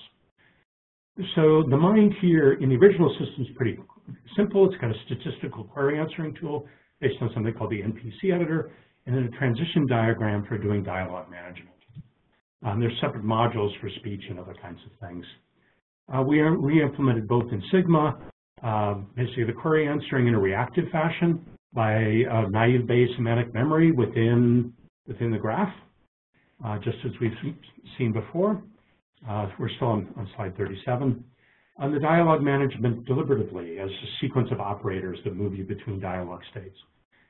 So the mind here in the original system is pretty simple. It's got a statistical query answering tool based on something called the NPC editor, and then a transition diagram for doing dialogue management. There's separate modules for speech and other kinds of things. We re-implemented both in Sigma, basically the query answering in a reactive fashion by a naive Bayes semantic memory within the graph, just as we've seen before. We're still on slide 37. On the dialogue management deliberatively as a sequence of operators that move you between dialogue states.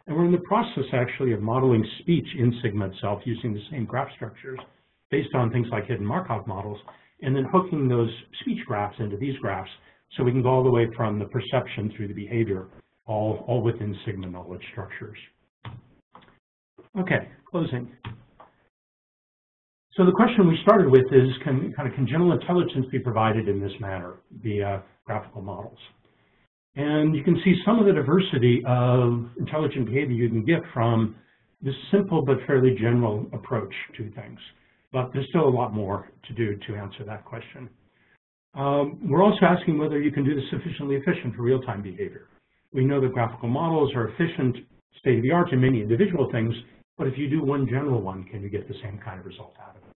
And we're in the process, actually, of modeling speech in Sigma itself using the same graph structures based on things like hidden Markov models, and then hooking those speech graphs into these graphs so we can go all the way from the perception through the behavior, all within Sigma knowledge structures. Okay, closing. So the question we started with is, can general intelligence be provided in this manner via graphical models? And you can see some of the diversity of intelligent behavior you can get from this simple but fairly general approach to things. But there's still a lot more to do to answer that question. We're also asking whether you can do this sufficiently efficient for real-time behavior. We know that graphical models are efficient, state-of-the-art in many individual things, but if you do one general one, can you get the same kind of result out of it?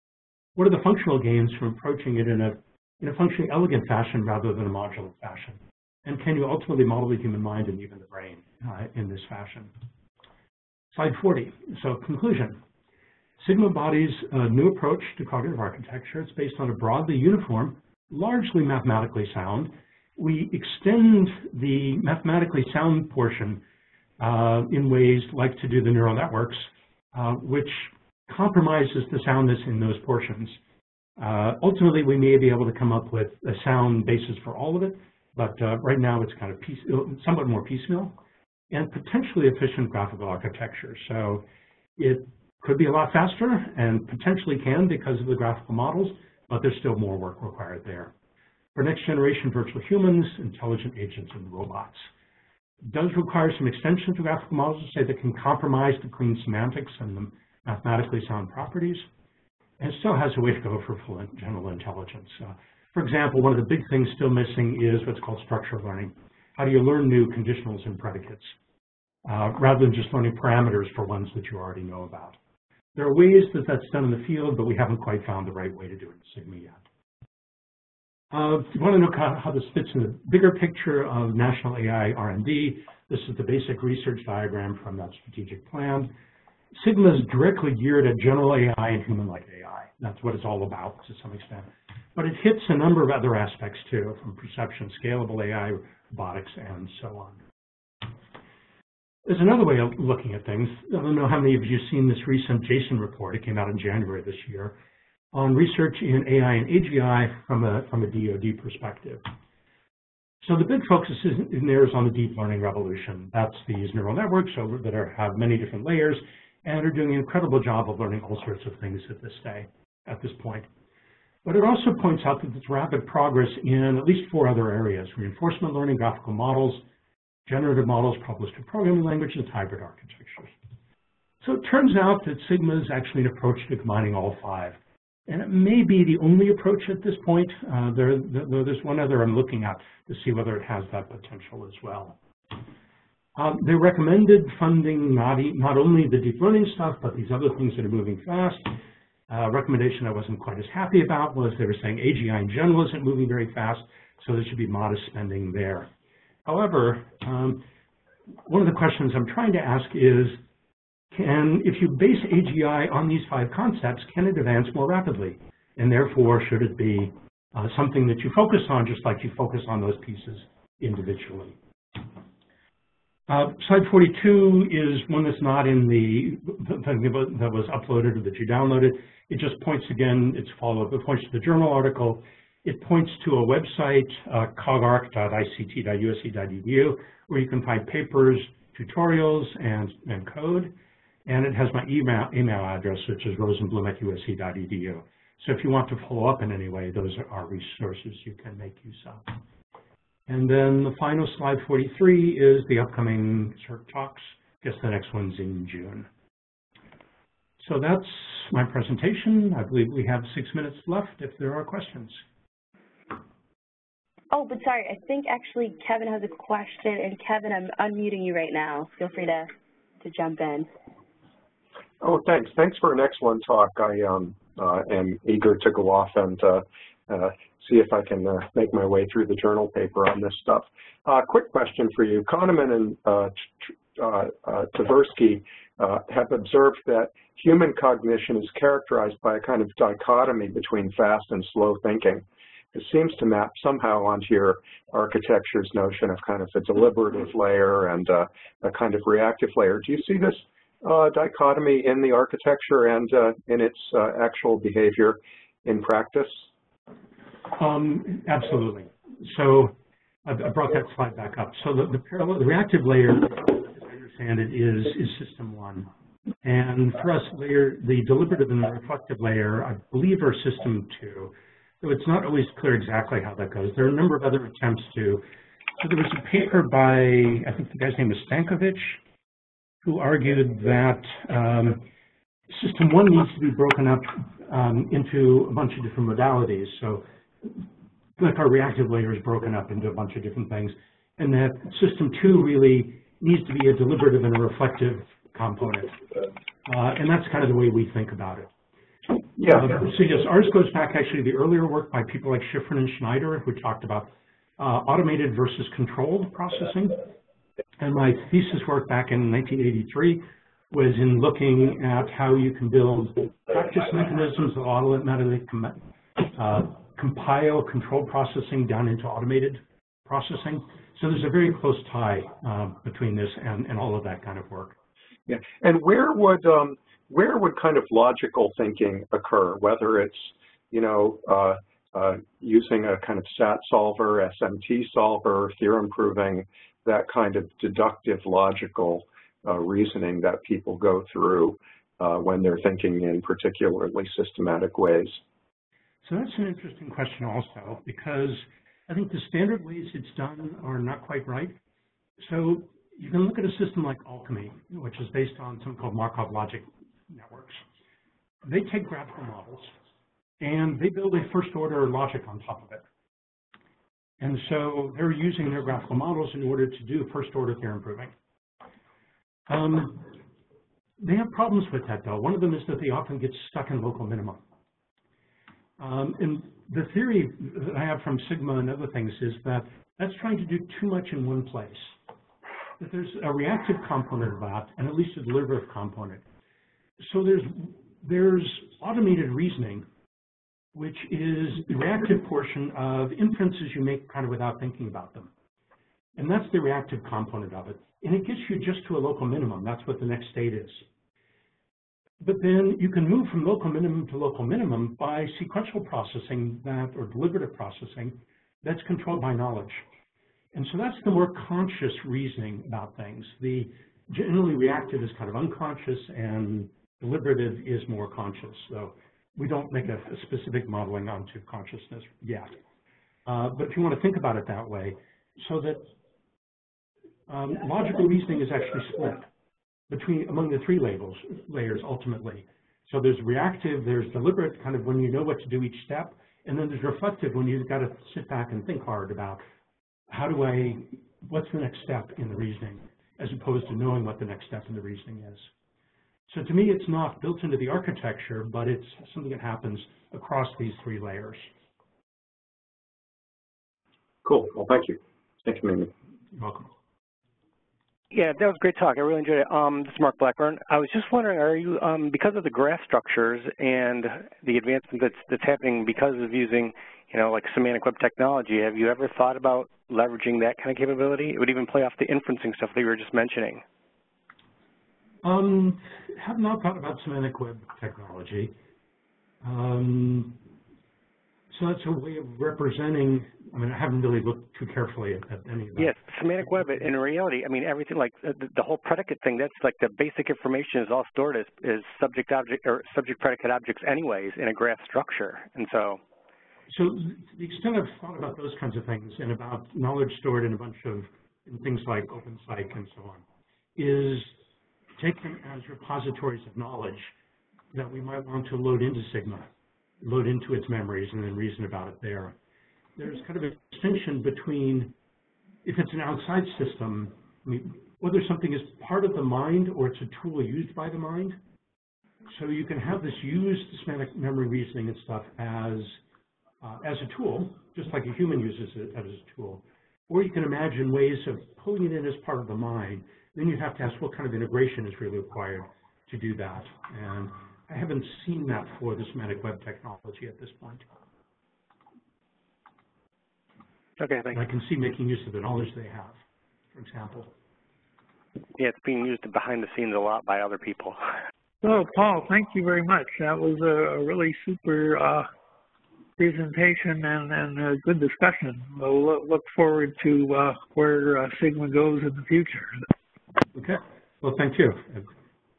What are the functional gains from approaching it in a functionally elegant fashion rather than a modular fashion? And can you ultimately model the human mind and even the brain in this fashion? Slide 40. So conclusion. Sigma embodies a new approach to cognitive architecture. It's based on a broadly uniform, largely mathematically sound. We extend the mathematically sound portion in ways like to do the neural networks, which compromises the soundness in those portions. Ultimately, we may be able to come up with a sound basis for all of it, but right now it's kind of somewhat more piecemeal and potentially efficient graphical architecture. So it could be a lot faster and potentially can because of the graphical models, but there's still more work required there. For next generation virtual humans, intelligent agents, and robots. It does require some extension to graphical models to say that can compromise the clean semantics and the mathematically sound properties, and it still has a way to go for full general intelligence. For example, one of the big things still missing is what's called structured learning. How do you learn new conditionals and predicates rather than just learning parameters for ones that you already know about? There are ways that that's done in the field, but we haven't quite found the right way to do it in Sigma yet. If you want to know how this fits in the bigger picture of national AI R&D, this is the basic research diagram from that strategic plan. Sigma is directly geared at general AI and human-like AI. That's what it's all about to some extent. But it hits a number of other aspects too, from perception, scalable AI, robotics, and so on. There's another way of looking at things. I don't know how many of you have seen this recent Bayesian report. It came out in January this year on research in AI and AGI from a DoD perspective. So the big focus in there is on the deep learning revolution. That's these neural networks that have many different layers and are doing an incredible job of learning all sorts of things at this point. But it also points out that there's rapid progress in at least 4 other areas: reinforcement learning, graphical models, generative models, published programming languages, hybrid architectures. So it turns out that Sigma is actually an approach to combining all 5. And it may be the only approach at this point. There's one other I'm looking at to see whether it has that potential as well. They recommended funding not only the deep learning stuff, but these other things that are moving fast. Recommendation I wasn't quite as happy about was they were saying AGI in general isn't moving very fast, so there should be modest spending there. However, one of the questions I'm trying to ask is, if you base AGI on these 5 concepts, can it advance more rapidly? And therefore, should it be something that you focus on just like you focus on those pieces individually? Slide 42 is one that's not in the thing that was uploaded or that you downloaded. It just points again, it's follow-up, it points to the journal article. It points to a website, cogarc.ict.usc.edu, where you can find papers, tutorials, and code. And it has my email address, which is rosenblum@usc.edu. So if you want to follow up in any way, those are resources you can make use of. And then the final slide, 43, is the upcoming SERC talks. I guess the next one's in June. So that's my presentation. I believe we have 6 minutes left if there are questions. Oh, but sorry, I think actually Kevin has a question. And Kevin, I'm unmuting you right now. Feel free to jump in. Oh, thanks. Thanks for an excellent talk. I am eager to go off and see if I can make my way through the journal paper on this stuff. Quick question for you. Kahneman and Tversky have observed that human cognition is characterized by a kind of dichotomy between fast and slow thinking. it seems to map somehow onto your architecture's notion of kind of a deliberative layer and a kind of reactive layer. Do you see this dichotomy in the architecture and in its actual behavior in practice? Absolutely. So I brought that slide back up. So the reactive layer, as I understand it, is system one. And for us, the deliberative and the reflective layer, I believe, are system two. So it's not always clear exactly how that goes. There are a number of other attempts to. So there was a paper by, I think the guy's name was Stankovic, who argued that system one needs to be broken up into a bunch of different modalities. So like our reactive layer is broken up into a bunch of different things, and that system two really needs to be a deliberative and a reflective component. And that's kind of the way we think about it. Yeah. So yes, ours goes back actually to the earlier work by people like Schifrin and Schneider, who talked about automated versus controlled processing. And my thesis work back in 1983 was in looking at how you can build practice mechanisms that automatically compile controlled processing down into automated processing. So there's a very close tie between this and all of that kind of work. Yeah, and where would kind of logical thinking occur? Whether it's using a kind of SAT solver, SMT solver, theorem proving, that kind of deductive logical reasoning that people go through when they're thinking in particularly systematic ways. So that's an interesting question also, because I think the standard ways it's done are not quite right. So you can look at a system like Alchemy, which is based on something called Markov logic networks. They take graphical models and they build a first order logic on top of it. And so they're using their graphical models in order to do first order theorem proving. They have problems with that though. One of them is that they often get stuck in local minimum. And the theory that I have from Sigma and other things is that that's trying to do too much in one place. That there's a reactive component of that, and at least a deliberative component. So there's automated reasoning, which is the reactive portion of inferences you make kind of without thinking about them. And that's the reactive component of it. And it gets you just to a local minimum. That's what the next state is. But then you can move from local minimum to local minimum by sequential processing or deliberative processing that's controlled by knowledge. And so that's the more conscious reasoning about things. The generally reactive is kind of unconscious and deliberative is more conscious. So we don't make a specific modeling onto consciousness yet. But if you want to think about it that way, so that logical reasoning is actually split among the three layers ultimately. So there's reactive, there's deliberate, kind of when you know what to do each step, and then there's reflective when you've got to sit back and think hard about what's the next step in the reasoning, as opposed to knowing what the next step in the reasoning is. So to me, it's not built into the architecture, but it's something that happens across these three layers. Cool. Well, thank you. Thank you, Mimi. You're welcome. Yeah, that was a great talk. I really enjoyed it. This is Mark Blackburn. I was just wondering, are you, because of the graph structures and the advancement that's happening because of using, like semantic web technology, have you ever thought about leveraging that kind of capability? It would even play off the inferencing stuff that you were just mentioning. Have not thought about semantic web technology. So that's a way of representing. I mean, I haven't really looked too carefully at any of that. Yes, semantic web, in reality, I mean, everything like the whole predicate thing, that's like the basic information is all stored as subject object or subject predicate objects anyways in a graph structure. And so to the extent I've thought about those kinds of things and about knowledge stored in a bunch of things like OpenPsych and so on, is take them as repositories of knowledge that we might want to load into Sigma, load into its memories, and then reason about it there. There's kind of a distinction between, if it's an outside system, I mean, whether something is part of the mind or it's a tool used by the mind. So you can have this used semantic memory reasoning and stuff as a tool, just like a human uses it as a tool. Or you can imagine ways of pulling it in as part of the mind. Then you have to ask what kind of integration is really required to do that. And I haven't seen that for the semantic web technology at this point. Okay, thanks. I can see making use of the knowledge they have, for example. Yeah, it's being used behind the scenes a lot by other people. Well, Paul, thank you very much. That was a really super presentation and a good discussion. We'll look forward to where Sigma goes in the future. Okay. Well, thank you. I've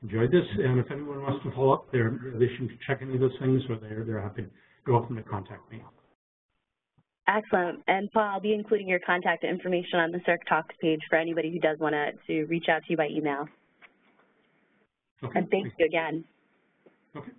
enjoyed this, and if anyone wants to follow up, they should check any of those things, or they're happy. You're welcome to contact me. Excellent. And Paul, I'll be including your contact information on the SERC Talks page for anybody who does want to reach out to you by email. Okay. And thank you again. Okay.